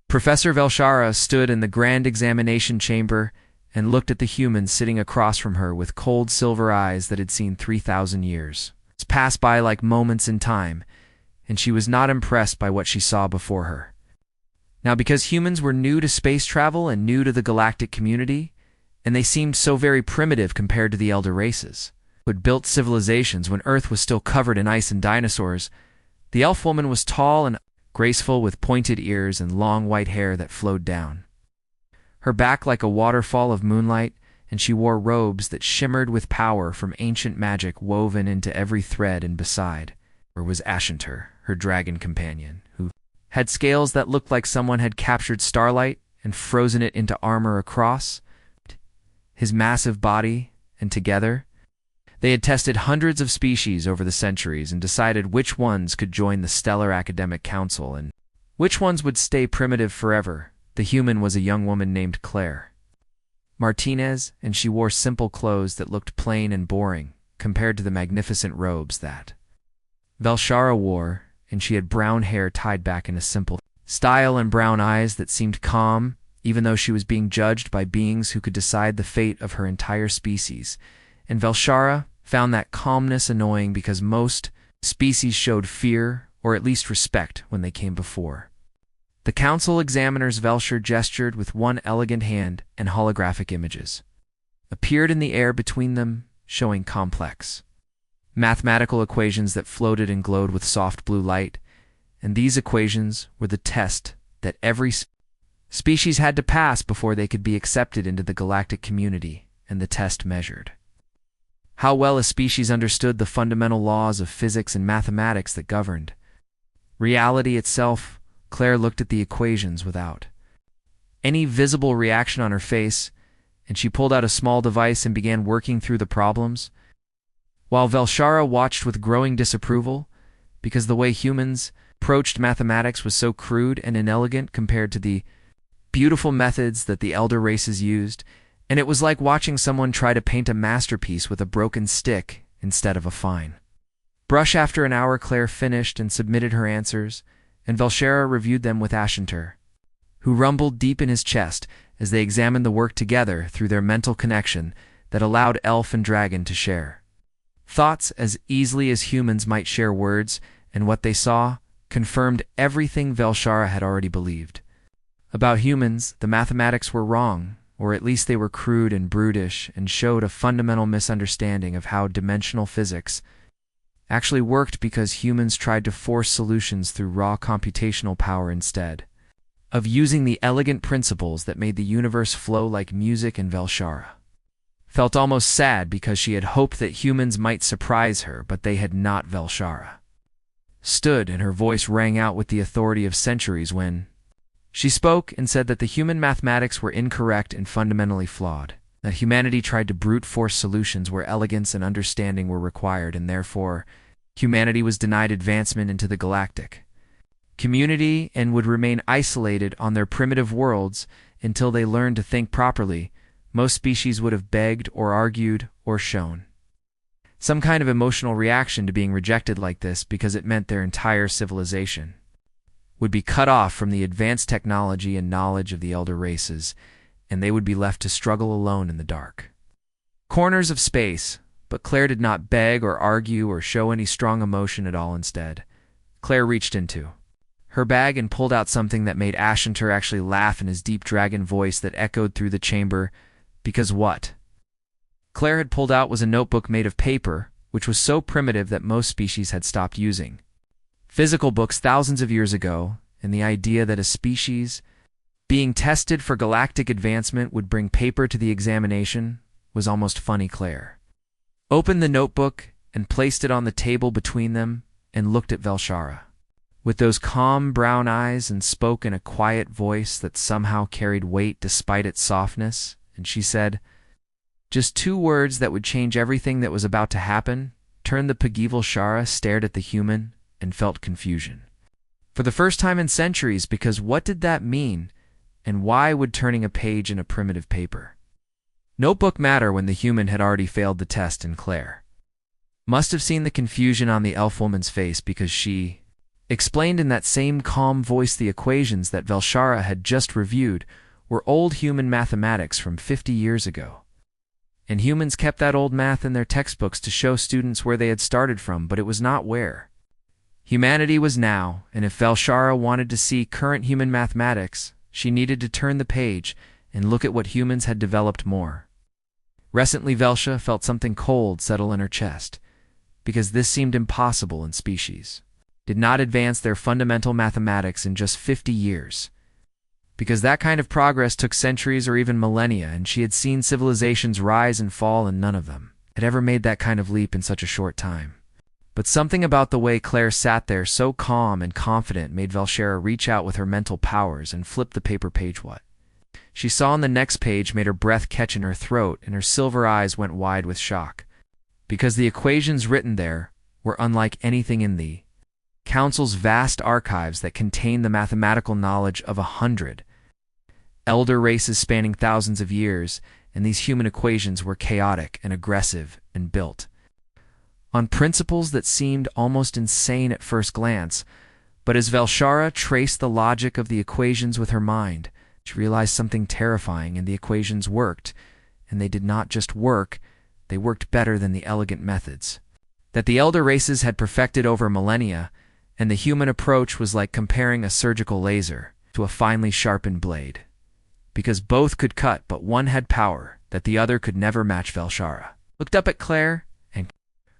Professor Velshara stood in the grand examination chamber and looked at the humans sitting across from her with cold silver eyes that had seen 3,000 years. It passed by like moments in time, and she was not impressed by what she saw before her. Now, because humans were new to space travel and new to the galactic community, and they seemed so very primitive compared to the elder races, who had built civilizations when Earth was still covered in ice and dinosaurs, the elf woman was tall and graceful with pointed ears and long white hair that flowed down. Her back like a waterfall of moonlight, and she wore robes that shimmered with power from ancient magic woven into every thread, and beside her was Ashanter, her dragon companion, who had scales that looked like someone had captured starlight and frozen it into armor across his massive body, and together they had tested hundreds of species over the centuries and decided which ones could join the Stellar Academic Council and which ones would stay primitive forever. The human was a young woman named Claire Martinez, and she wore simple clothes that looked plain and boring compared to the magnificent robes that Velshara wore, and she had brown hair tied back in a simple style and brown eyes that seemed calm, even though she was being judged by beings who could decide the fate of her entire species. And Velshara found that calmness annoying because most species showed fear, or at least respect, when they came before. The council examiners Velshar gestured with one elegant hand, and holographic images appeared in the air between them, showing complex mathematical equations that floated and glowed with soft blue light, and these equations were the test that every species had to pass before they could be accepted into the galactic community, and the test measured how well a species understood the fundamental laws of physics and mathematics that governed reality itself. Claire looked at the equations without any visible reaction on her face, and she pulled out a small device and began working through the problems, while Velshara watched with growing disapproval, because the way humans approached mathematics was so crude and inelegant compared to the beautiful methods that the elder races used, and it was like watching someone try to paint a masterpiece with a broken stick instead of a fine brush. After an hour, Claire finished and submitted her answers, and Velshara reviewed them with Ashanter, who rumbled deep in his chest as they examined the work together through their mental connection that allowed elf and dragon to share thoughts as easily as humans might share words, and what they saw confirmed everything Velshara had already believed. About humans, the mathematics were wrong, or at least they were crude and brutish, and showed a fundamental misunderstanding of how dimensional physics actually worked, because humans tried to force solutions through raw computational power instead of using the elegant principles that made the universe flow like music. And Velshara felt almost sad because she had hoped that humans might surprise her, but they had not. Velshara stood, and her voice rang out with the authority of centuries when she spoke and said that the human mathematics were incorrect and fundamentally flawed, that humanity tried to brute force solutions where elegance and understanding were required, and therefore humanity was denied advancement into the galactic community and would remain isolated on their primitive worlds until they learned to think properly. Most species would have begged or argued or shown some kind of emotional reaction to being rejected like this, because it meant their entire civilization would be cut off from the advanced technology and knowledge of the elder races, and they would be left to struggle alone in the dark corners of space. But Claire did not beg or argue or show any strong emotion at all. Instead, Claire reached into her bag and pulled out something that made Ashanter actually laugh in his deep dragon voice that echoed through the chamber, because what Claire had pulled out was a notebook made of paper, which was so primitive that most species had stopped using physical books thousands of years ago, and the idea that a species being tested for galactic advancement would bring paper to the examination was almost funny. Claire opened the notebook and placed it on the table between them and looked at Velshara with those calm brown eyes and spoke in a quiet voice that somehow carried weight despite its softness, and she said, just 2 words that would change everything that was about to happen. Turned the Pagi. Velshara stared at the human and felt confusion for the first time in centuries, because what did that mean, and why would turning a page in a primitive paper notebook matter when the human had already failed the test? And Claire must have seen the confusion on the elf woman's face, because she Explained in that same calm voice, the equations that Velshara had just reviewed were old human mathematics from 50 years ago. And humans kept that old math in their textbooks to show students where they had started from, but it was not where humanity was now, and if Velshara wanted to see current human mathematics, she needed to turn the page and look at what humans had developed more. Recently, Velsha felt something cold settle in her chest, because this seemed impossible in species. Did not advance their fundamental mathematics in just 50 years. Because that kind of progress took centuries or even millennia, and she had seen civilizations rise and fall, and none of them had ever made that kind of leap in such a short time. But something about the way Claire sat there so calm and confident made Velshara reach out with her mental powers and flip the paper page. What she saw on the next page made her breath catch in her throat, and her silver eyes went wide with shock. Because the equations written there were unlike anything in the Council's vast archives that contained the mathematical knowledge of 100 elder races spanning thousands of years, and these human equations were chaotic and aggressive and built on principles that seemed almost insane at first glance. But as Velshara traced the logic of the equations with her mind, she realized something terrifying, and the equations worked, and they did not just work, they worked better than the elegant methods that the elder races had perfected over millennia, and the human approach was like comparing a surgical laser to a finely sharpened blade. Because both could cut, but one had power that the other could never match. Velshara looked up at Claire, and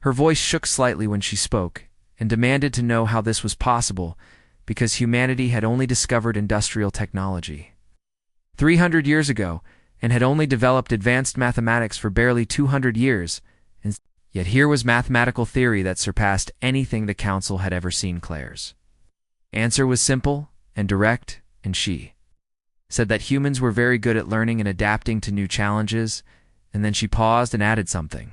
her voice shook slightly when she spoke, and demanded to know how this was possible, because humanity had only discovered industrial technology 300 years ago, and had only developed advanced mathematics for barely 200 years, and yet here was mathematical theory that surpassed anything the Council had ever seen. Claire's answer was simple and direct, and she said that humans were very good at learning and adapting to new challenges, and then she paused and added something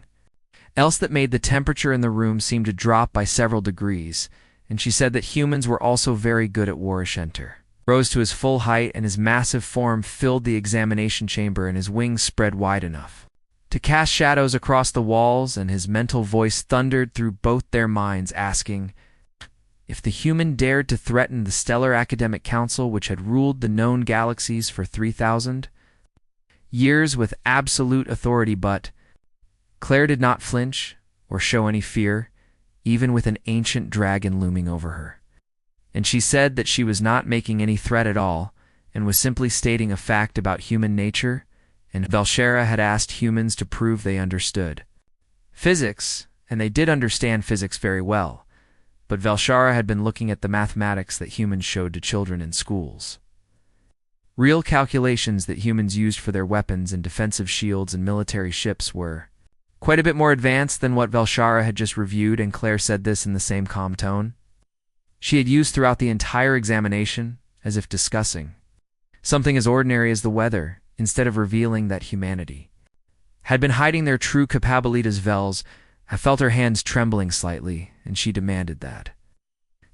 else that made the temperature in the room seem to drop by several degrees, and she said that humans were also very good at war. Enter rose to his full height, and his massive form filled the examination chamber, and his wings spread wide enough to cast shadows across the walls, and his mental voice thundered through both their minds, asking if the human dared to threaten the stellar academic council which had ruled the known galaxies for 3,000 years with absolute authority. But Claire did not flinch or show any fear, even with an ancient dragon looming over her. And she said that she was not making any threat at all, and was simply stating a fact about human nature, and Velshara had asked humans to prove they understood physics, and they did understand physics very well, but Velshara had been looking at the mathematics that humans showed to children in schools. Real calculations that humans used for their weapons and defensive shields and military ships were quite a bit more advanced than what Velshara had just reviewed, and Claire said this in the same calm tone she had used throughout the entire examination, as if discussing something as ordinary as the weather, instead of revealing that humanity had been hiding their true capabilities. Vels felt her hands trembling slightly, and she demanded that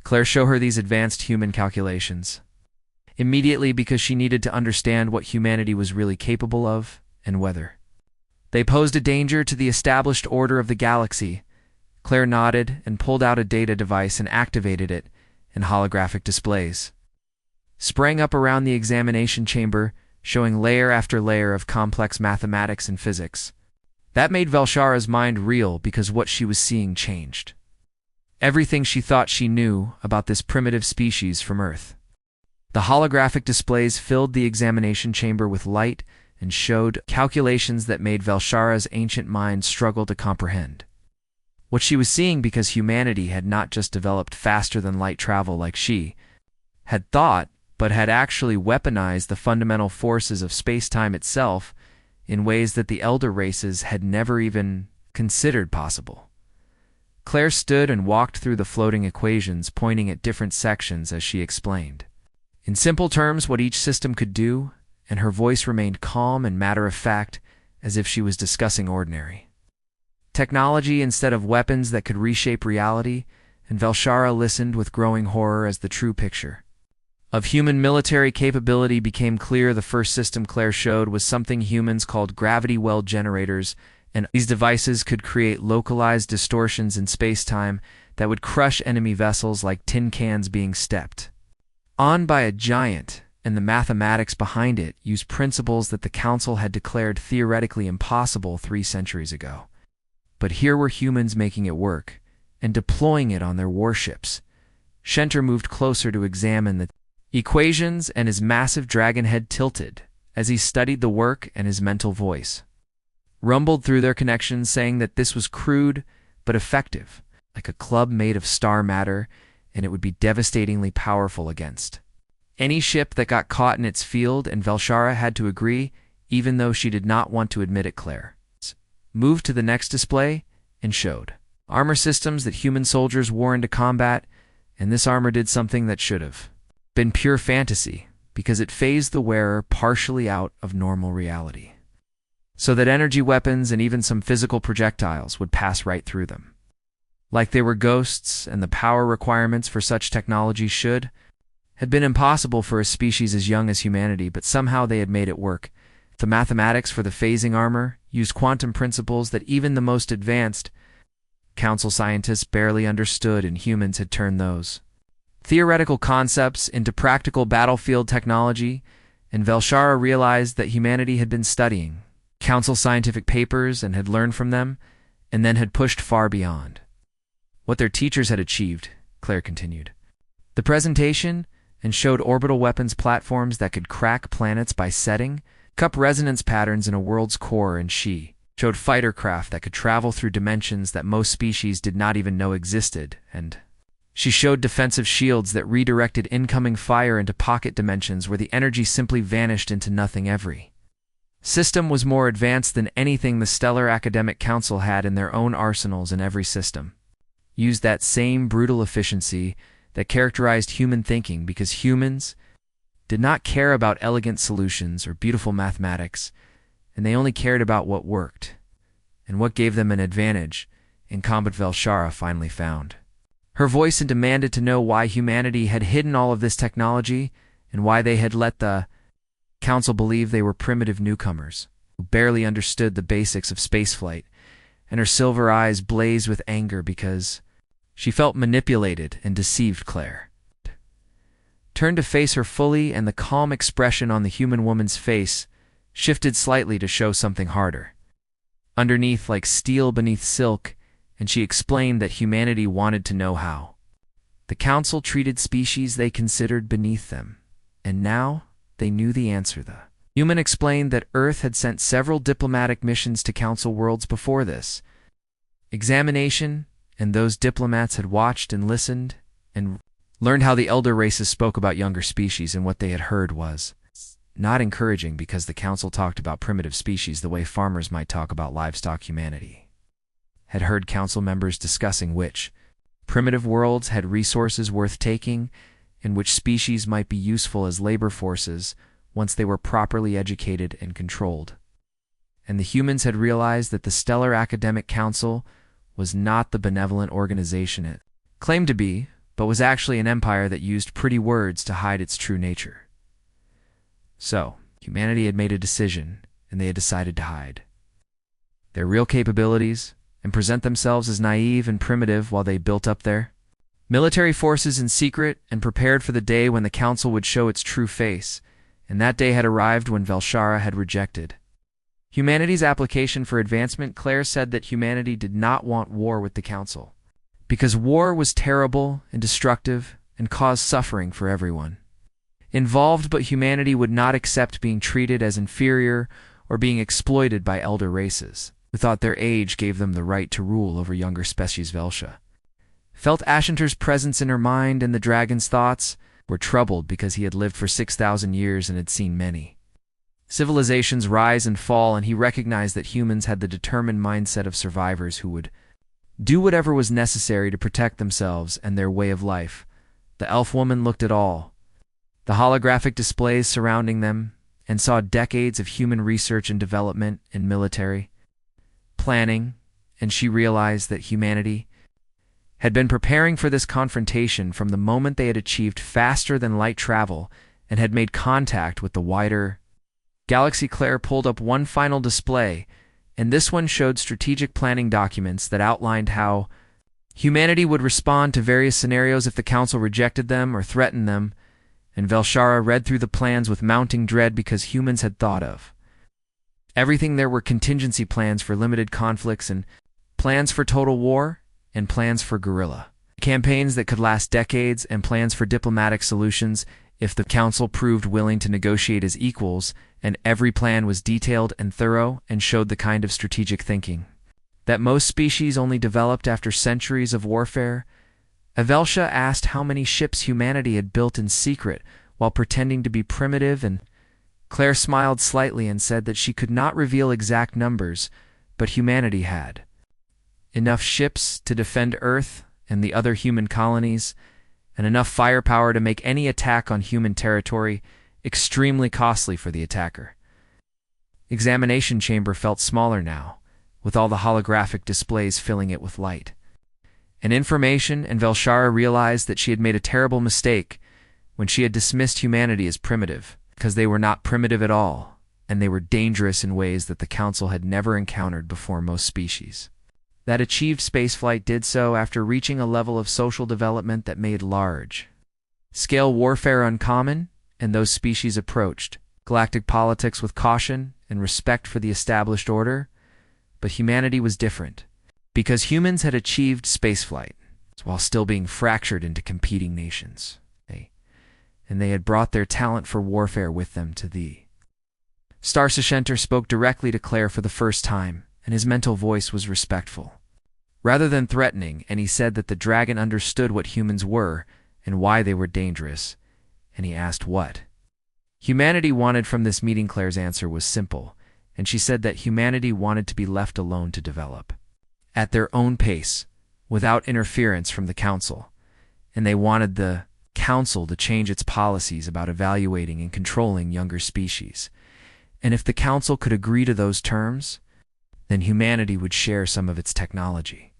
Claire show her these advanced human calculations immediately, because she needed to understand what humanity was really capable of, and whether they posed a danger to the established order of the galaxy. Claire nodded and pulled out a data device and activated it, and holographic displays sprang up around the examination chamber, showing layer after layer of complex mathematics and physics. That made Velshara's mind reel, because what she was seeing changed everything she thought she knew about this primitive species from Earth. The holographic displays filled the examination chamber with light and showed calculations that made Velshara's ancient mind struggle to comprehend what she was seeing, because humanity had not just developed faster than light travel like she had thought, but had actually weaponized the fundamental forces of space-time itself in ways that the elder races had never even considered possible. Claire stood and walked through the floating equations, pointing at different sections as she explained in simple terms what each system could do, and her voice remained calm and matter-of-fact, as if she was discussing ordinary technology instead of weapons that could reshape reality, and Velshara listened with growing horror as the true picture of human military capability became clear. The first system Claire showed was something humans called gravity well generators, and these devices could create localized distortions in space-time that would crush enemy vessels like tin cans being stepped on by a giant, and the mathematics behind it used principles that the Council had declared theoretically impossible 3 centuries ago. But here were humans making it work, and deploying it on their warships. Shenter moved closer to examine the equations, and his massive dragon head tilted as he studied the work, and his mental voice rumbled through their connections, saying that this was crude but effective, like a club made of star matter, and it would be devastatingly powerful against any ship that got caught in its field. And Velshara had to agree, even though she did not want to admit it. Claire moved to the next display and showed armor systems that human soldiers wore into combat, and this armor did something that should have been pure fantasy, because it phased the wearer partially out of normal reality, so that energy weapons and even some physical projectiles would pass right through them, like they were ghosts. And the power requirements for such technology had been impossible for a species as young as humanity, but somehow they had made it work. The mathematics for the phasing armor used quantum principles that even the most advanced Council scientists barely understood, and humans had turned those theoretical concepts into practical battlefield technology. And Velshara realized that humanity had been studying Council scientific papers and had learned from them, and then had pushed far beyond what their teachers had achieved. Claire continued the presentation and showed orbital weapons platforms that could crack planets by setting cup resonance patterns in a world's core, and she showed fighter craft that could travel through dimensions that most species did not even know existed, and she showed defensive shields that redirected incoming fire into pocket dimensions where the energy simply vanished into nothing. Every system was more advanced than anything the Stellar Academic Council had in their own arsenals, and every system used that same brutal efficiency that characterized human thinking, because humans did not care about elegant solutions or beautiful mathematics, and they only cared about what worked and what gave them an advantage in combat. Velshara finally found her voice and demanded to know why humanity had hidden all of this technology, and why they had let the Council believe they were primitive newcomers who barely understood the basics of spaceflight. And her silver eyes blazed with anger because she felt manipulated and deceived. Claire turned to face her fully, and the calm expression on the human woman's face shifted slightly to show something harder underneath, like steel beneath silk, and she explained that humanity wanted to know how the Council treated species they considered beneath them, and now they knew the answer. The human explained that Earth had sent several diplomatic missions to Council worlds before this examination, and those diplomats had watched and listened and learned how the elder races spoke about younger species, and what they had heard was not encouraging, because the Council talked about primitive species the way farmers might talk about livestock. Humanity had heard Council members discussing which primitive worlds had resources worth taking, and which species might be useful as labor forces once they were properly educated and controlled. And the humans had realized that the Stellar Academic Council was not the benevolent organization it claimed to be, but was actually an empire that used pretty words to hide its true nature. So, humanity had made a decision, and they had decided to hide their real capabilities and present themselves as naive and primitive while they built up their military forces in secret and prepared for the day when the Council would show its true face. And that day had arrived when Velshara had rejected humanity's application for advancement. Claire said that humanity did not want war with the Council, because war was terrible and destructive and caused suffering for everyone involved, but humanity would not accept being treated as inferior or being exploited by elder races who thought their age gave them the right to rule over younger species. Velsha felt Ashenter's presence in her mind, and the dragon's thoughts were troubled because he had lived for 6,000 years and had seen many civilizations rise and fall, and he recognized that humans had the determined mindset of survivors who would do whatever was necessary to protect themselves and their way of life. The elf woman looked at all the holographic displays surrounding them and saw decades of human research and development and military planning, and she realized that humanity had been preparing for this confrontation from the moment they had achieved faster than light travel and had made contact with the wider galaxy. Claire pulled up one final display, and this one showed strategic planning documents that outlined how Humanity would respond to various scenarios if the Council rejected them or threatened them, and Velshara read through the plans with mounting dread because humans had thought of everything. There were contingency plans for limited conflicts and plans for total war and plans for guerrilla campaigns that could last decades and plans for diplomatic solutions if the Council proved willing to negotiate as equals, and every plan was detailed and thorough and showed the kind of strategic thinking that most species only developed after centuries of warfare. Avelsha asked how many ships humanity had built in secret while pretending to be primitive, and Claire smiled slightly and said that she could not reveal exact numbers, but humanity had enough ships to defend Earth and the other human colonies, and enough firepower to make any attack on human territory extremely costly for the attacker. Examination chamber felt smaller now, with all the holographic displays filling it with light and information, and Velshara realized that she had made a terrible mistake when she had dismissed humanity as primitive, because they were not primitive at all, and they were dangerous in ways that the Council had never encountered before. Most species that achieved spaceflight did so after reaching a level of social development that made large-scale warfare uncommon, and those species approached galactic politics with caution and respect for the established order. But humanity was different, because humans had achieved spaceflight while still being fractured into competing nations, and they had brought their talent for warfare with them to thee. Star Sashenter spoke directly to Claire for the first time, and his mental voice was respectful rather than threatening, and he said that the dragon understood what humans were and why they were dangerous, and he asked what humanity wanted from this meeting. Claire's answer was simple, and she said that humanity wanted to be left alone to develop at their own pace, without interference from the Council, and they wanted the Council to change its policies about evaluating and controlling younger species. And if the Council could agree to those terms, then humanity would share some of its technology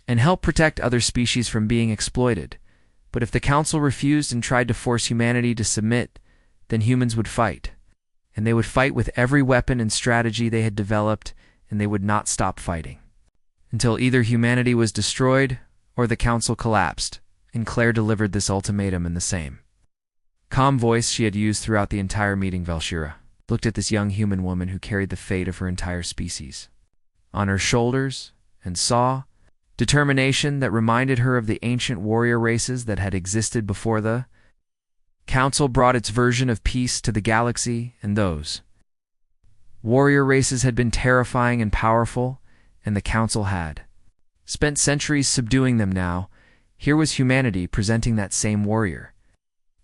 and help protect other species from being exploited. But if the Council refused and tried to force humanity to submit, then humans would fight. And they would fight with every weapon and strategy they had developed, and they would not stop fighting until either humanity was destroyed or the Council collapsed. And Claire delivered this ultimatum in the same calm voice she had used throughout the entire meeting. Velshira looked at this young human woman who carried the fate of her entire species on her shoulders and saw determination that reminded her of the ancient warrior races that had existed before the Council brought its version of peace to the galaxy, and those warrior races had been terrifying and powerful, and the Council had spent centuries subduing them. Now, here was humanity presenting that same warrior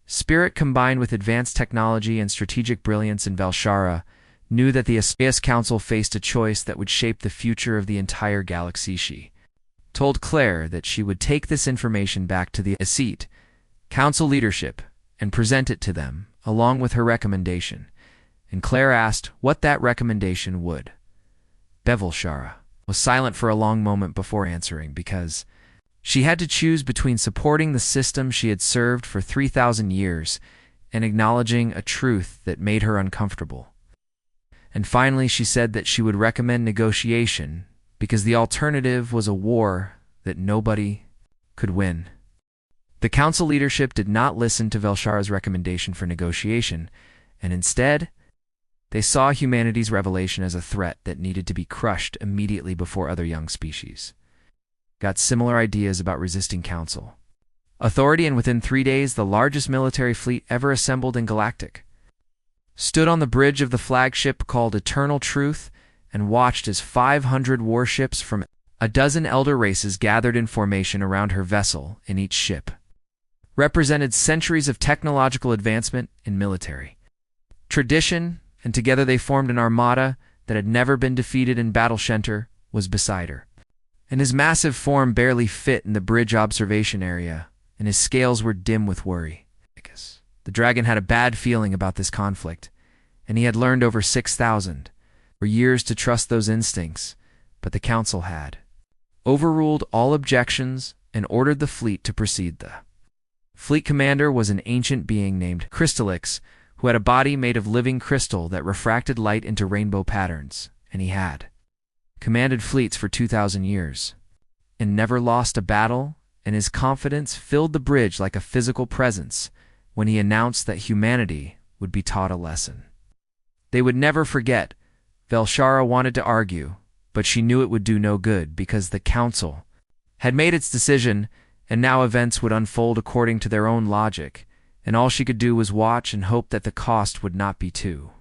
spirit combined with advanced technology and strategic brilliance, and Velshara knew that the AS Council faced a choice that would shape the future of the entire galaxy. She told Claire that she would take this information back to the ASEAT Council leadership and present it to them, along with her recommendation, and Claire asked what that recommendation would. Velshara was silent for a long moment before answering, because she had to choose between supporting the system she had served for 3,000 years and acknowledging a truth that made her uncomfortable. And finally she said that she would recommend negotiation, because the alternative was a war that nobody could win. The Council leadership did not listen to Velshara's recommendation for negotiation, and instead, they saw humanity's revelation as a threat that needed to be crushed immediately before other young species got similar ideas about resisting Council authority. And within 3 days, the largest military fleet ever assembled in Galactic stood on the bridge of the flagship called Eternal Truth and watched as 500 warships from a dozen elder races gathered in formation around her vessel, and each ship represented centuries of technological advancement in military tradition, and together they formed an armada that had never been defeated. In battle. Shenter was beside her, and his massive form barely fit in the bridge observation area, and his scales were dim with worry. The dragon had a bad feeling about this conflict, and he had learned over 6,000 for years to trust those instincts, but the Council had overruled all objections and ordered the fleet to proceed. The fleet commander was an ancient being named Crystallix, who had a body made of living crystal that refracted light into rainbow patterns, and he had commanded fleets for 2,000 years. and never lost a battle, and his confidence filled the bridge like a physical presence when he announced that humanity would be taught a lesson. They would never forget. Velshara wanted to argue, but she knew it would do no good because the council had made its decision, and now events would unfold according to their own logic, and all she could do was watch and hope that the cost would not be too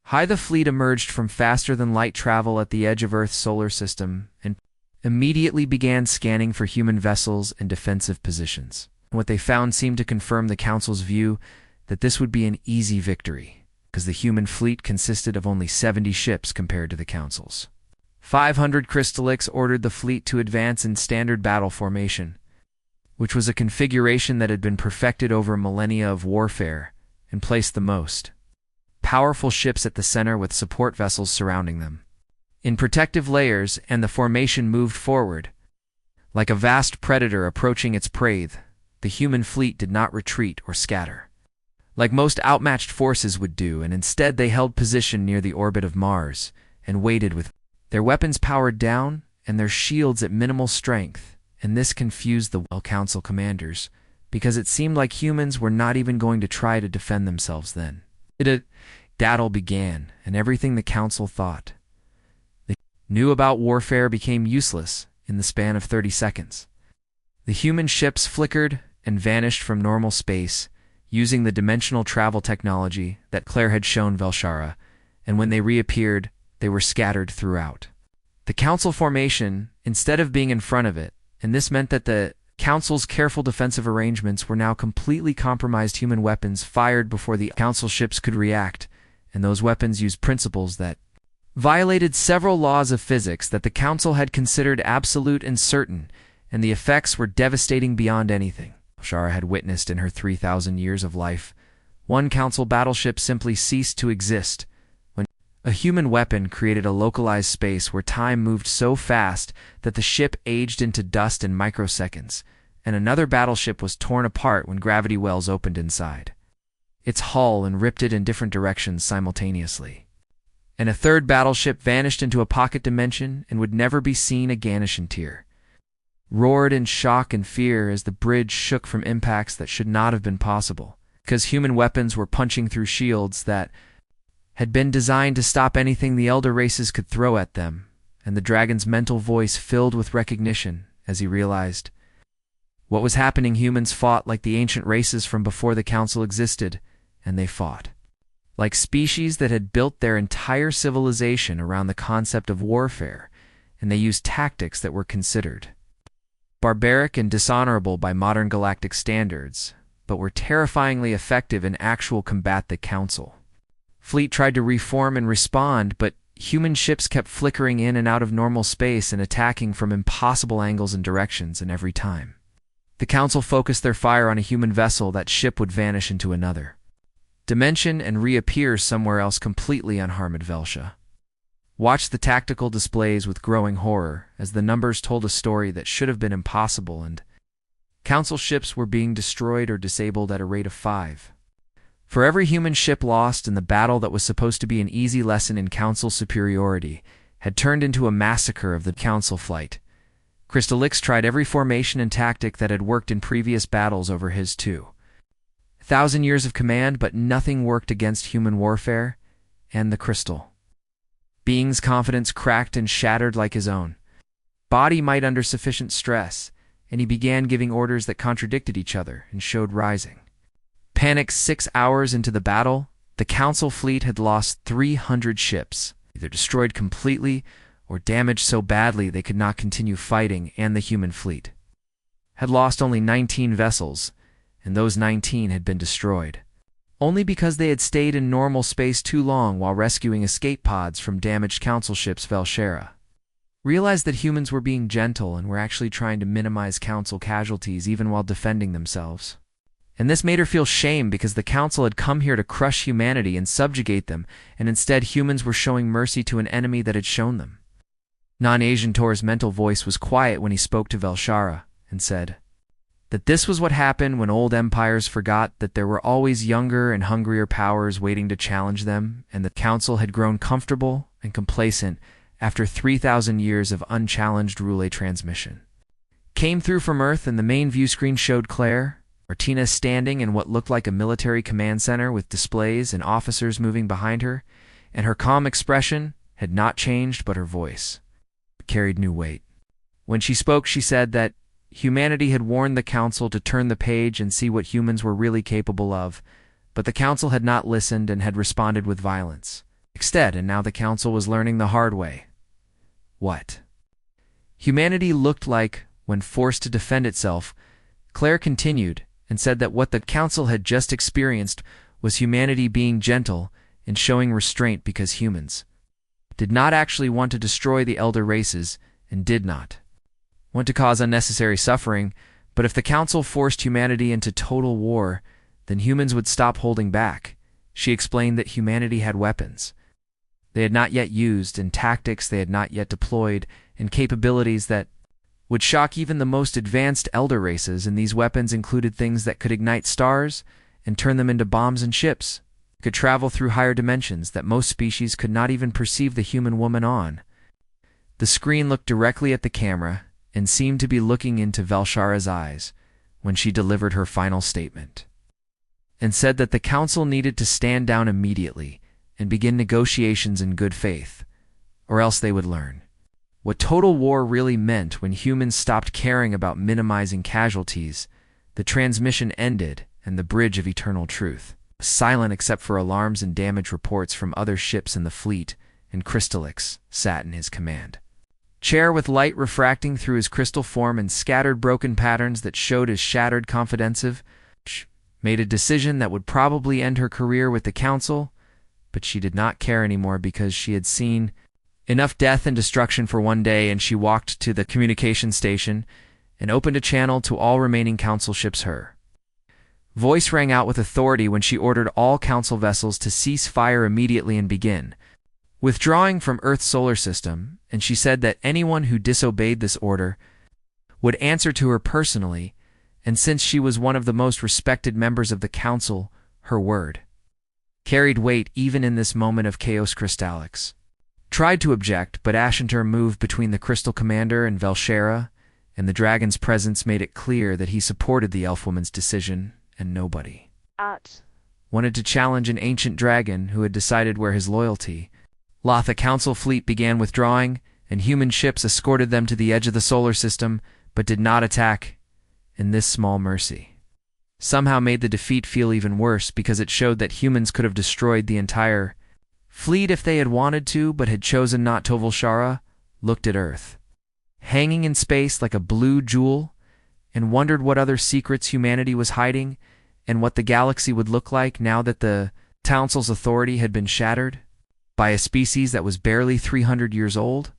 high. The fleet emerged from faster-than-light travel at the edge of Earth's solar system and immediately began scanning for human vessels and defensive positions. What they found seemed to confirm the Council's view that this would be an easy victory, because the human fleet consisted of only 70 ships compared to the Council's 500. Crystallix ordered the fleet to advance in standard battle formation, which was a configuration that had been perfected over millennia of warfare, and placed the most powerful ships at the center with support vessels surrounding them in protective layers, and the formation moved forward. Like a vast predator approaching its prey, the human fleet did not retreat or scatter like most outmatched forces would do, and instead they held position near the orbit of Mars and waited with their weapons powered down and their shields at minimal strength. And this confused the Council commanders, because it seemed like humans were not even going to try to defend themselves then. Battle began, and everything the Council thought they knew about warfare became useless in the span of 30 seconds. The human ships flickered and vanished from normal space using the dimensional travel technology that Claire had shown Velshara, and when they reappeared, they were scattered throughout the Council formation instead of being in front of it, and this meant that the Council's careful defensive arrangements were now completely compromised. Human weapons fired before the Council ships could react, and those weapons used principles that violated several laws of physics that the Council had considered absolute and certain, and the effects were devastating beyond anything Shara had witnessed in her 3,000 years of life. One Council battleship simply ceased to exist when a human weapon created a localized space where time moved so fast that the ship aged into dust in microseconds, and another battleship was torn apart when gravity wells opened inside its hull and ripped it in different directions simultaneously. And a third battleship vanished into a pocket dimension and would never be seen again. Shantir roared in shock and fear as the bridge shook from impacts that should not have been possible, because human weapons were punching through shields that had been designed to stop anything the elder races could throw at them, and the dragon's mental voice filled with recognition as he realized what was happening. Humans fought like the ancient races from before the Council existed, and they fought like species that had built their entire civilization around the concept of warfare, and they used tactics that were considered barbaric and dishonorable by modern galactic standards, but were terrifyingly effective in actual combat. The Council fleet tried to reform and respond, but human ships kept flickering in and out of normal space and attacking from impossible angles and directions, and every time the Council focused their fire on a human vessel, that ship would vanish into another dimension and reappear somewhere else completely unharmed. Velsha watched the tactical displays with growing horror as the numbers told a story that should have been impossible, and Council ships were being destroyed or disabled at a rate of 5 for every human ship lost, in the battle that was supposed to be an easy lesson in Council superiority had turned into a massacre of the Council flight. Crystallix tried every formation and tactic that had worked in previous battles over his 2,000 years of command, but nothing worked against human warfare, and the crystal being's confidence cracked and shattered like his own body might under sufficient stress, and he began giving orders that contradicted each other and showed rising panic. 6 hours into the battle, the Council fleet had lost 300 ships, either destroyed completely or damaged so badly they could not continue fighting, and the human fleet had lost only 19 vessels, and those 19 had been destroyed only because they had stayed in normal space too long while rescuing escape pods from damaged Council ships. Velshara realized that humans were being gentle and were actually trying to minimize Council casualties even while defending themselves. And this made her feel shame, because the Council had come here to crush humanity and subjugate them, and instead humans were showing mercy to an enemy that had shown them. Non-Asian Tor's mental voice was quiet when he spoke to Velshara and said that this was what happened when old empires forgot that there were always younger and hungrier powers waiting to challenge them, and the Council had grown comfortable and complacent after 3,000 years of unchallenged relay transmission. came through from Earth, and the main view screen showed Claire, Martina, standing in what looked like a military command center with displays and officers moving behind her, and her calm expression had not changed, but her voice carried new weight. When she spoke, she said that humanity had warned the Council to turn the page and see what humans were really capable of, but the Council had not listened and had responded with violence instead, and now the Council was learning the hard way what humanity looked like when forced to defend itself. Claire continued and said that what the Council had just experienced was humanity being gentle and showing restraint because humans did not actually want to destroy the elder races and did not want to cause unnecessary suffering, but if the Council forced humanity into total war, then humans would stop holding back. She explained that humanity had weapons they had not yet used, and tactics they had not yet deployed, and capabilities that would shock even the most advanced elder races, and these weapons included things that could ignite stars and turn them into bombs and ships, could travel through higher dimensions that most species could not even perceive the human woman on. The screen looked directly at the camera and seemed to be looking into Velshara's eyes when she delivered her final statement, and said that the Council needed to stand down immediately and begin negotiations in good faith, or else they would learn what total war really meant when humans stopped caring about minimizing casualties. The transmission ended, and the Bridge of Eternal Truth was silent except for alarms and damage reports from other ships in the fleet, and Crystallix sat in his command chair with light refracting through his crystal form and scattered broken patterns that showed his shattered confidensive. She made a decision that would probably end her career with the Council, but she did not care anymore because she had seen enough death and destruction for one day, and she walked to the communication station and opened a channel to all remaining Council ships. Her voice rang out with authority when she ordered all Council vessels to cease fire immediately and begin withdrawing from Earth's solar system, and she said that anyone who disobeyed this order would answer to her personally, and since she was one of the most respected members of the Council, her word carried weight even in this moment of chaos. Crystallix tried to object, but Ashanter moved between the Crystal Commander and Velshara, and the dragon's presence made it clear that he supported the elfwoman's decision, and nobody wanted to challenge an ancient dragon who had decided where his loyalty. The Council fleet began withdrawing, and human ships escorted them to the edge of the solar system, but did not attack, and this small mercy somehow made the defeat feel even worse because it showed that humans could have destroyed the entire fleet if they had wanted to, but had chosen not to. Velshara looked at Earth, hanging in space like a blue jewel, and wondered what other secrets humanity was hiding, and what the galaxy would look like now that the Council's authority had been shattered by a species that was barely 300 years old.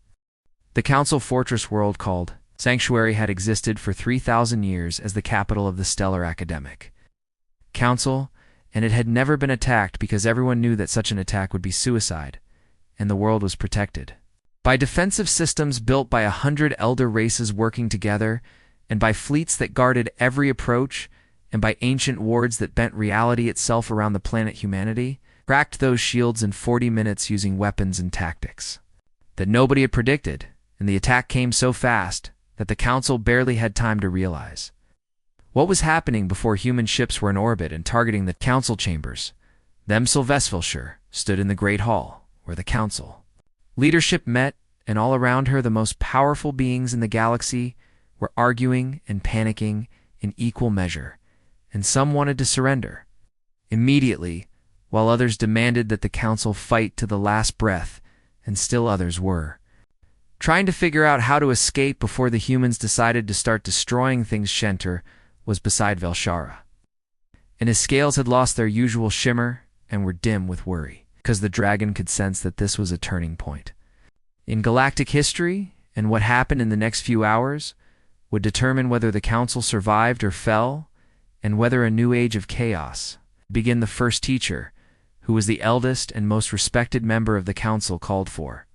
The Council fortress world called Sanctuary had existed for 3,000 years as the capital of the Stellar Academic Council, and it had never been attacked because everyone knew that such an attack would be suicide, and the world was protected by defensive systems built by 100 elder races working together, and by fleets that guarded every approach, and by ancient wards that bent reality itself around the planet. Humanity cracked those shields in 40 minutes using weapons and tactics that nobody had predicted, and the attack came so fast that the Council barely had time to realize what was happening before human ships were in orbit and targeting the Council chambers. Them Sylvesvelshire stood in the Great Hall, where the Council leadership met, and all around her the most powerful beings in the galaxy were arguing and panicking in equal measure, and some wanted to surrender immediately, while others demanded that the Council fight to the last breath, and still others were trying to figure out how to escape before the humans decided to start destroying things. Shanter was beside Velshara, and his scales had lost their usual shimmer and were dim with worry, because the dragon could sense that this was a turning point in galactic history, and what happened in the next few hours would determine whether the Council survived or fell, and whether a new age of chaos began. The first teacher, who was the eldest and most respected member of the Council, called for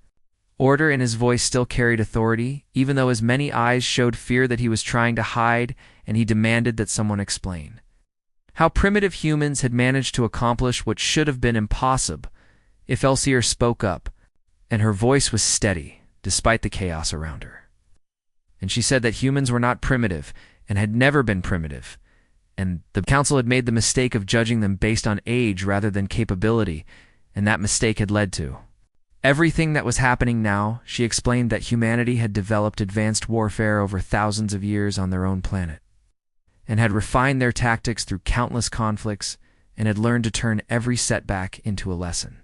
order, and his voice still carried authority, even though his many eyes showed fear that he was trying to hide, and he demanded that someone explain how primitive humans had managed to accomplish what should have been impossible. If Elsier spoke up, and her voice was steady despite the chaos around her. and she said that humans were not primitive and had never been primitive, and the council had made the mistake of judging them based on age rather than capability, and that mistake had led to everything that was happening now. She explained that humanity had developed advanced warfare over thousands of years on their own planet, and had refined their tactics through countless conflicts, and had learned to turn every setback into a lesson.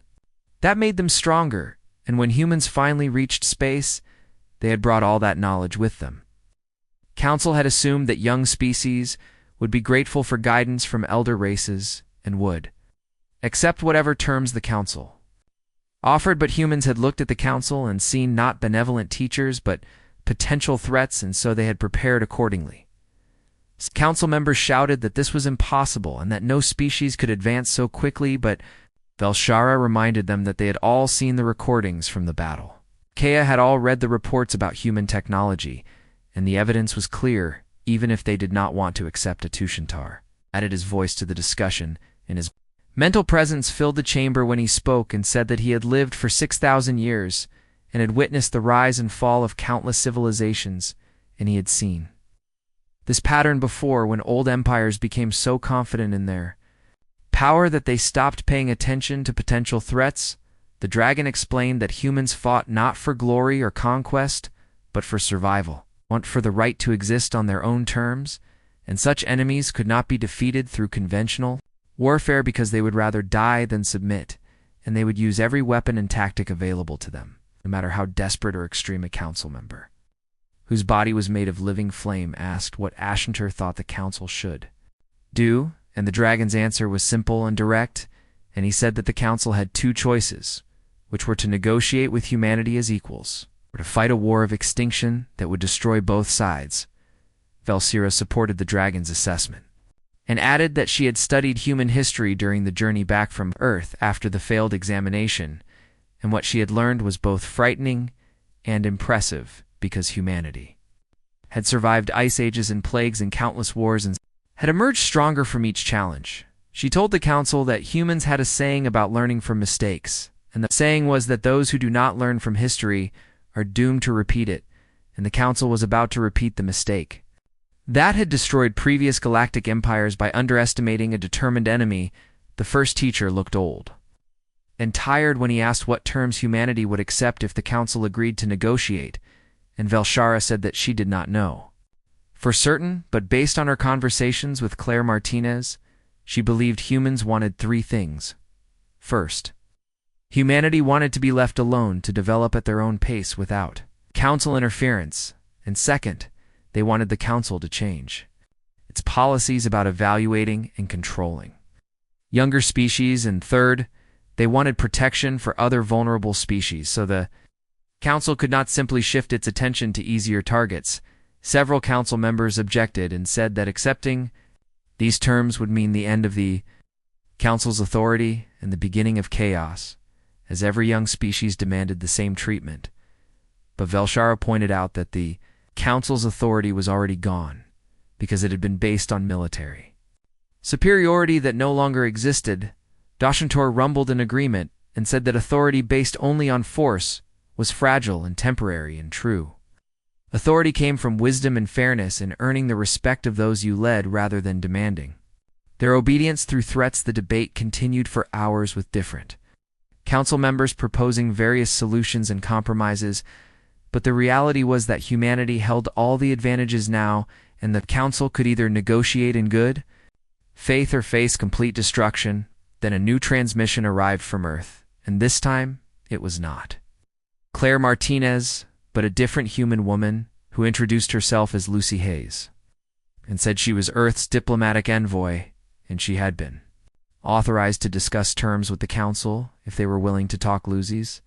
That made them stronger, and when humans finally reached space, they had brought all that knowledge with them. Council had assumed that young species would be grateful for guidance from elder races and would accept whatever terms the council offered, but humans had looked at the council and seen not benevolent teachers but potential threats, and so they had prepared accordingly. Council members shouted that this was impossible and that no species could advance so quickly, but Velshara reminded them that they had all seen the recordings from the battle. Kea had all read the reports about human technology, and the evidence was clear, even if they did not want to accept it. Tushantar added his voice to the discussion, and his mental presence filled the chamber when he spoke and said that he had lived for 6,000 years and had witnessed the rise and fall of countless civilizations, and he had seen this pattern before when old empires became so confident in their power that they stopped paying attention to potential threats. The dragon explained that humans fought not for glory or conquest, but for survival, for the right to exist on their own terms, and such enemies could not be defeated through conventional warfare because they would rather die than submit, and they would use every weapon and tactic available to them, no matter how desperate or extreme. A council member, whose body was made of living flame, asked what Ashantar thought the council should do, and the dragon's answer was simple and direct, and he said that the council had two choices, which were to negotiate with humanity as equals, or to fight a war of extinction that would destroy both sides. Velsira supported the dragon's assessment, and added that she had studied human history during the journey back from Earth after the failed examination, and what she had learned was both frightening and impressive, because humanity had survived ice ages and plagues and countless wars and had emerged stronger from each challenge. She told the council that humans had a saying about learning from mistakes, and the saying was that those who do not learn from history are doomed to repeat it, and the council was about to repeat the mistake that had destroyed previous galactic empires by underestimating a determined enemy. The first teacher looked old and tired when he asked what terms humanity would accept if the council agreed to negotiate, and Velshara said that she did not know for certain, but based on her conversations with Claire Martinez, she believed humans wanted three things. First, humanity wanted to be left alone to develop at their own pace without council interference, and second, they wanted the council to change its policies about evaluating and controlling younger species, and third, they wanted protection for other vulnerable species, so the council could not simply shift its attention to easier targets. Several council members objected and said that accepting these terms would mean the end of the council's authority and the beginning of chaos, as every young species demanded the same treatment. But Velshara pointed out that the council's authority was already gone, because it had been based on military superiority that no longer existed. Dashantor rumbled in agreement and said that authority based only on force was fragile and temporary, and true authority came from wisdom and fairness and earning the respect of those you led rather than demanding their obedience through threats. The debate continued for hours with different council members proposing various solutions and compromises, but the reality was that humanity held all the advantages now, and the council could either negotiate in good faith or face complete destruction. Then a new transmission arrived from Earth, and this time it was not Claire Martinez, but a different human woman who introduced herself as Lucy Hayes, and said she was Earth's diplomatic envoy, and she had been authorized to discuss terms with the council if they were willing to talk. Lucy's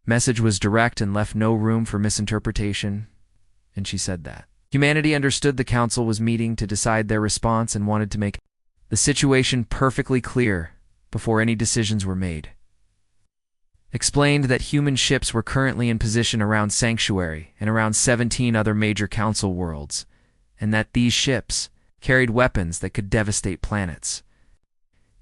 message was direct and left no room for misinterpretation, and she said that humanity understood the council was meeting to decide their response and wanted to make the situation perfectly clear before any decisions were made. Explained that human ships were currently in position around Sanctuary and around 17 other major council worlds, and that these ships carried weapons that could devastate planets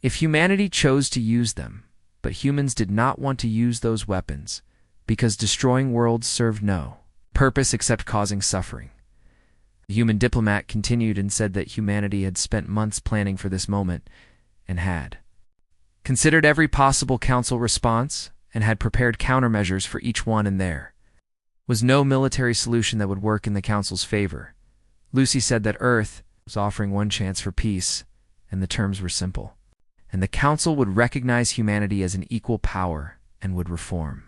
if humanity chose to use them, but humans did not want to use those weapons because destroying worlds served no purpose except causing suffering. The human diplomat continued and said that humanity had spent months planning for this moment and had considered every possible council response and had prepared countermeasures for each one, and there was no military solution that would work in the council's favor. Lucy said that Earth was offering one chance for peace, and the terms were simple. And the council would recognize humanity as an equal power and would reform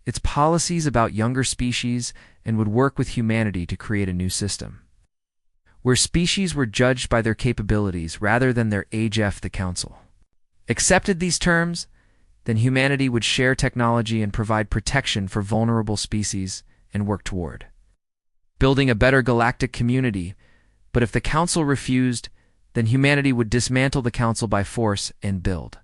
its policies about younger species and would work with humanity to create a new system where species were judged by their capabilities rather than their age. If the council accepted these terms, then humanity would share technology and provide protection for vulnerable species and work toward building a better galactic community. But if the council refused, then humanity would dismantle the council by force and build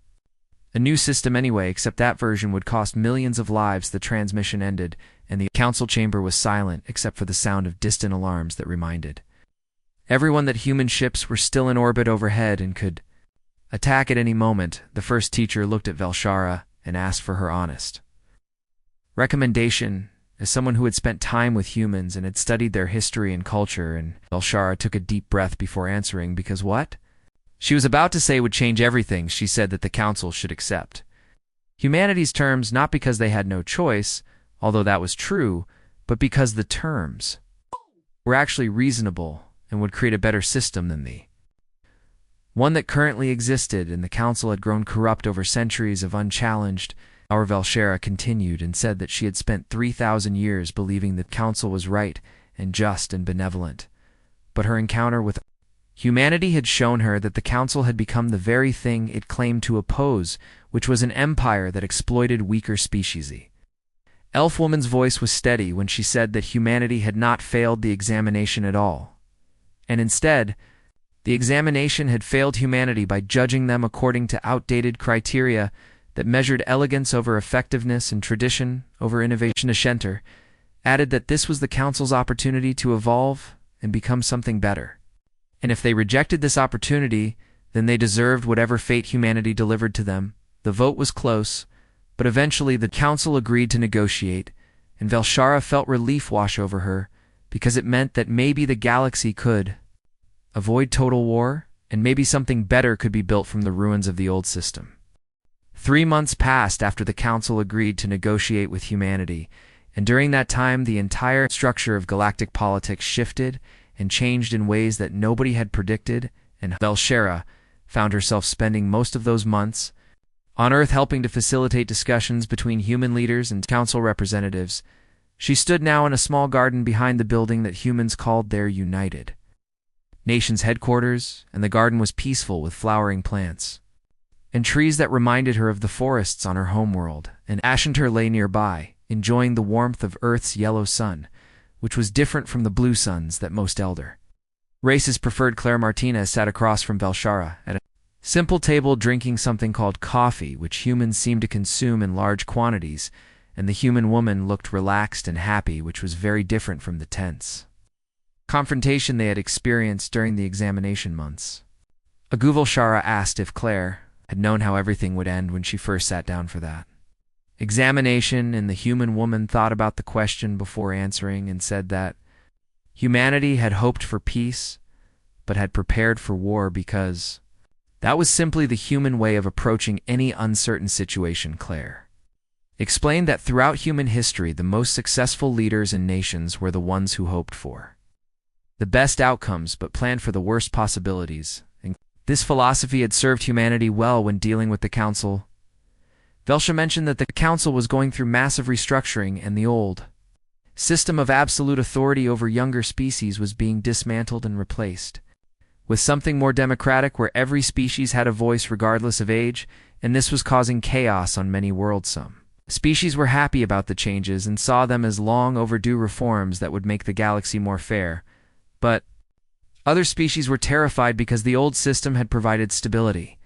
a new system anyway, except that version would cost millions of lives. The transmission ended, and the council chamber was silent except for the sound of distant alarms that reminded everyone that human ships were still in orbit overhead and could attack at any moment. The first teacher looked at Velshara and asked for her honest recommendation as someone who had spent time with humans and had studied their history and culture, and Velshara took a deep breath before answering, because what she was about to say would change everything. She said that the council should accept humanity's terms, not because they had no choice, although that was true, but because the terms were actually reasonable and would create a better system than the one that currently existed, and the council had grown corrupt over centuries of unchallenged. Our Velshara continued and said that she had spent 3,000 years believing the council was right and just and benevolent, but her encounter with humanity had shown her that the council had become the very thing it claimed to oppose, which was an empire that exploited weaker species. The elf woman's voice was steady when she said that humanity had not failed the examination at all, and instead, the examination had failed humanity by judging them according to outdated criteria that measured elegance over effectiveness and tradition over innovation. Ashenter added that this was the council's opportunity to evolve and become something better. And if they rejected this opportunity, then they deserved whatever fate humanity delivered to them. The vote was close, but eventually the council agreed to negotiate, and Velshara felt relief wash over her, because it meant that maybe the galaxy could avoid total war, and maybe something better could be built from the ruins of the old system. 3 months passed after the council agreed to negotiate with humanity, and during that time the entire structure of galactic politics shifted and changed in ways that nobody had predicted, and Velshara found herself spending most of those months on Earth helping to facilitate discussions between human leaders and council representatives. She stood now in a small garden behind the building that humans called their United Nations headquarters, and the garden was peaceful with flowering plants and trees that reminded her of the forests on her homeworld, and Ashenter lay nearby, enjoying the warmth of Earth's yellow sun, which was different from the blue suns that most elder races preferred. Claire Martinez sat across from Velshara at a simple table drinking something called coffee, which humans seemed to consume in large quantities, and the human woman looked relaxed and happy, which was very different from the tense confrontation they had experienced during the examination months. Velshara asked if Claire had known how everything would end when she first sat down for that examination, and the human woman thought about the question before answering and said that humanity had hoped for peace but had prepared for war because that was simply the human way of approaching any uncertain situation. Claire explained that throughout human history the most successful leaders and nations were the ones who hoped for the best outcomes but planned for the worst possibilities, and this philosophy had served humanity well when dealing with the council. Velshara mentioned that the council was going through massive restructuring, and the old system of absolute authority over younger species was being dismantled and replaced with something more democratic where every species had a voice regardless of age, and this was causing chaos on many worlds. Some species were happy about the changes and saw them as long overdue reforms that would make the galaxy more fair, but other species were terrified because the old system had provided stability,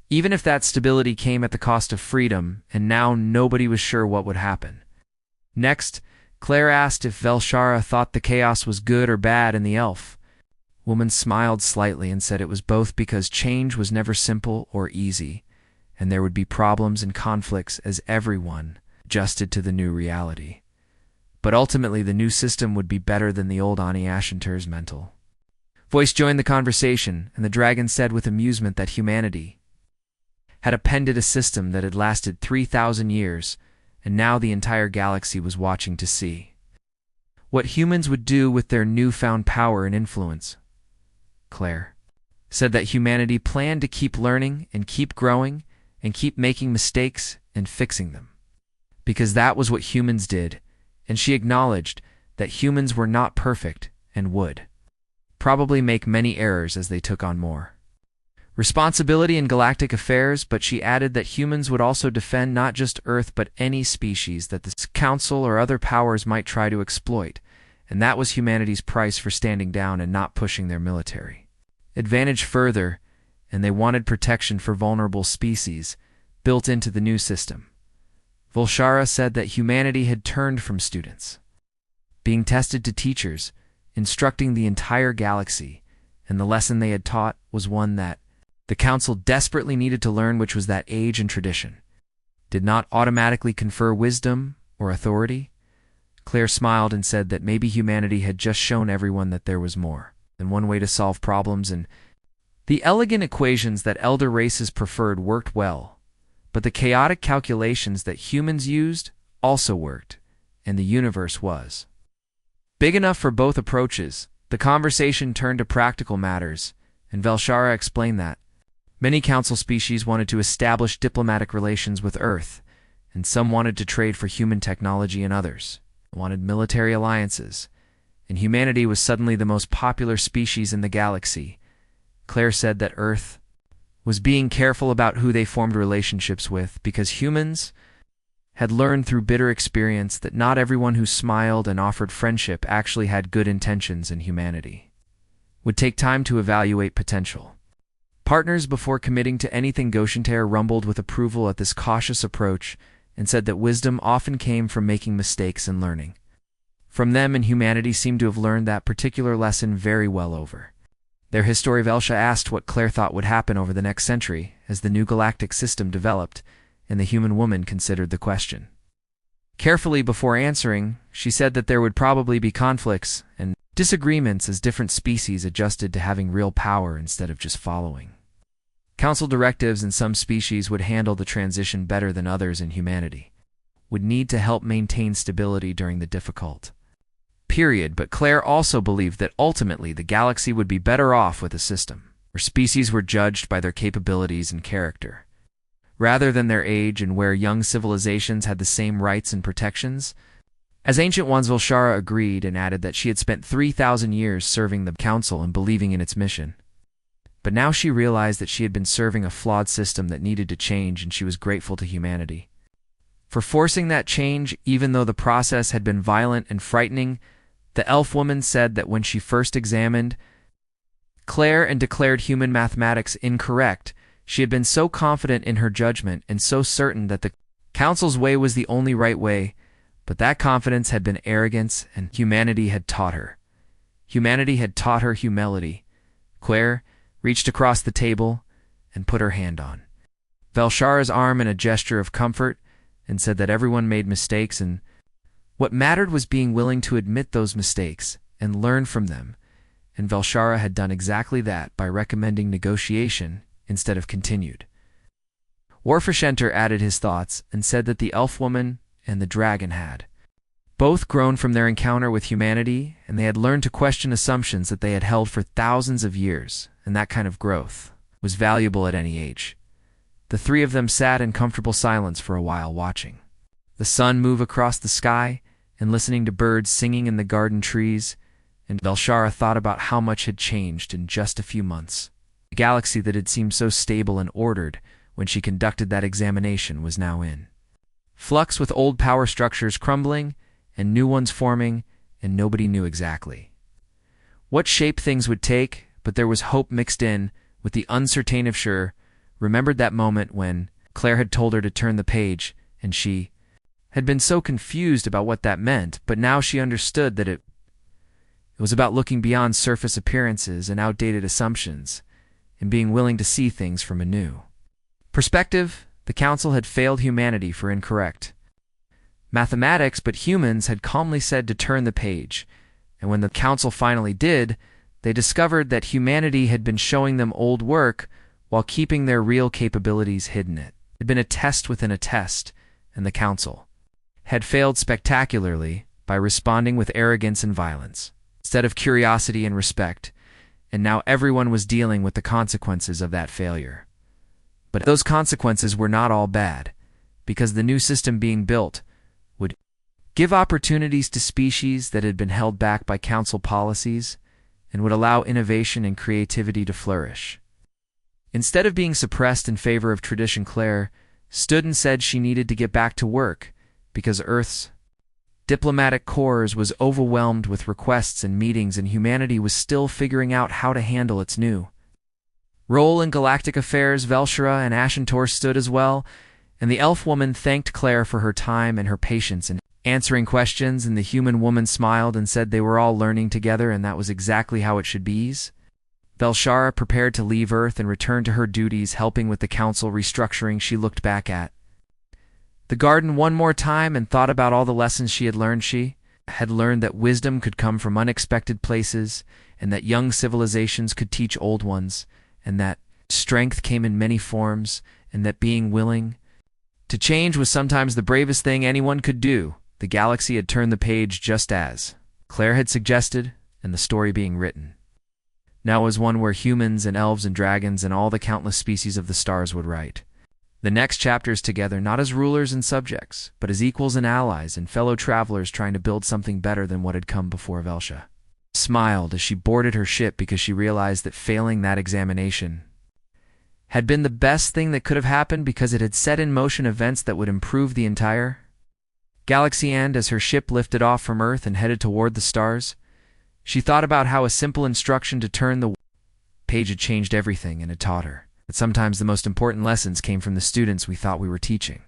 even if that stability came at the cost of freedom, and now nobody was sure what would happen. Next, Claire asked if Velshara thought the chaos was good or bad, and the elf woman smiled slightly and said it was both, because change was never simple or easy, and there would be problems and conflicts as everyone adjusted to the new reality. but ultimately the new system would be better than the old Ani Ashantur's mental. Voice joined the conversation, and the dragon said with amusement that humanity had appended a system that had lasted 3,000 years, and now the entire galaxy was watching to see what humans would do with their newfound power and influence. Claire said that humanity planned to keep learning and keep growing and keep making mistakes and fixing them, because that was what humans did, and she acknowledged that humans were not perfect and would probably make many errors as they took on more responsibility in galactic affairs, but she added that humans would also defend not just Earth but any species that the Council or other powers might try to exploit, and that was humanity's price for standing down and not pushing their military advantage further, and they wanted protection for vulnerable species built into the new system. Volshara said that humanity had turned from students being tested to teachers, instructing the entire galaxy, and the lesson they had taught was one that the Council desperately needed to learn, which was that age and tradition did not automatically confer wisdom or authority. Claire smiled and said that maybe humanity had just shown everyone that there was more than one way to solve problems, and the elegant equations that elder races preferred worked well, but the chaotic calculations that humans used also worked, and the universe was big enough for both approaches. The conversation turned to practical matters, and Velshara explained that many council species wanted to establish diplomatic relations with Earth, and some wanted to trade for human technology, and others wanted military alliances, and humanity was suddenly the most popular species in the galaxy. Claire said that Earth was being careful about who they formed relationships with, because humans had learned through bitter experience that not everyone who smiled and offered friendship actually had good intentions, and humanity would take time to evaluate potential partners before committing to anything. Goshentere rumbled with approval at this cautious approach and said that wisdom often came from making mistakes and learning from them, and humanity seemed to have learned that particular lesson very well over their history. Velsha asked what Claire thought would happen over the next century as the new galactic system developed, and the human woman considered the question carefully before answering. She said that there would probably be conflicts and disagreements as different species adjusted to having real power instead of just following council directives, and some species would handle the transition better than others, and humanity would need to help maintain stability during the difficult period. But Claire also believed that ultimately the galaxy would be better off with a system where species were judged by their capabilities and character rather than their age, and where young civilizations had the same rights and protections as ancient ones. Volshara agreed and added that she had spent 3,000 years serving the Council and believing in its mission. But now she realized that she had been serving a flawed system that needed to change, and she was grateful to humanity for forcing that change, even though the process had been violent and frightening. The elf woman said that when she first examined Claire and declared human mathematics incorrect, she had been so confident in her judgment and so certain that the Council's way was the only right way, but that confidence had been arrogance, and humanity had taught her. Humanity had taught her humility. Claire reached across the table and put her hand on Velshara's arm in a gesture of comfort and said that everyone made mistakes, and what mattered was being willing to admit those mistakes and learn from them, and Velshara had done exactly that by recommending negotiation instead of continued war. Fashenter added his thoughts and said that the elf woman and the dragon had both grown from their encounter with humanity, and they had learned to question assumptions that they had held for thousands of years, and that kind of growth was valuable at any age. The three of them sat in comfortable silence for a while, watching the sun move across the sky and listening to birds singing in the garden trees, and Velshara thought about how much had changed in just a few months. The galaxy that had seemed so stable and ordered when she conducted that examination was now in flux, with old power structures crumbling and new ones forming, and nobody knew exactly what shape things would take, but there was hope mixed in with the uncertain. Of sure remembered that moment when Claire had told her to turn the page, and she had been so confused about what that meant, but now she understood that it was about looking beyond surface appearances and outdated assumptions, and being willing to see things from a new perspective. The Council had failed humanity for incorrect mathematics, but humans had calmly said to turn the page, and when the council finally did, they discovered that humanity had been showing them old work while keeping their real capabilities hidden. It had been a test within a test, and the council had failed spectacularly by responding with arrogance and violence, instead of curiosity and respect, and now everyone was dealing with the consequences of that failure. But those consequences were not all bad, because the new system being built would give opportunities to species that had been held back by council policies and would allow innovation and creativity to flourish. Instead of being suppressed in favor of tradition, Claire stood and said she needed to get back to work because Earth's diplomatic corps was overwhelmed with requests and meetings, and humanity was still figuring out how to handle its new role in galactic affairs. Velshira and Ashentor stood as well, and the elf woman thanked Claire for her time and her patience in answering questions, and the human woman smiled and said they were all learning together, and that was exactly how it should be. Velshara prepared to leave Earth and return to her duties, helping with the council restructuring. She looked back at the garden one more time and thought about all the lessons she had learned. She had learned that wisdom could come from unexpected places, and that young civilizations could teach old ones, and that strength came in many forms, and that being willing to change was sometimes the bravest thing anyone could do. The galaxy had turned the page just as Claire had suggested, and the story being written now was one where humans and elves and dragons and all the countless species of the stars would write the next chapters together, not as rulers and subjects, but as equals and allies and fellow travelers trying to build something better than what had come before. Velshira smiled as she boarded her ship because she realized that failing that examination had been the best thing that could have happened, because it had set in motion events that would improve the entire galaxy. And as her ship lifted off from Earth and headed toward the stars, she thought about how a simple instruction to turn the page had changed everything and had taught her that sometimes the most important lessons came from the students we thought we were teaching.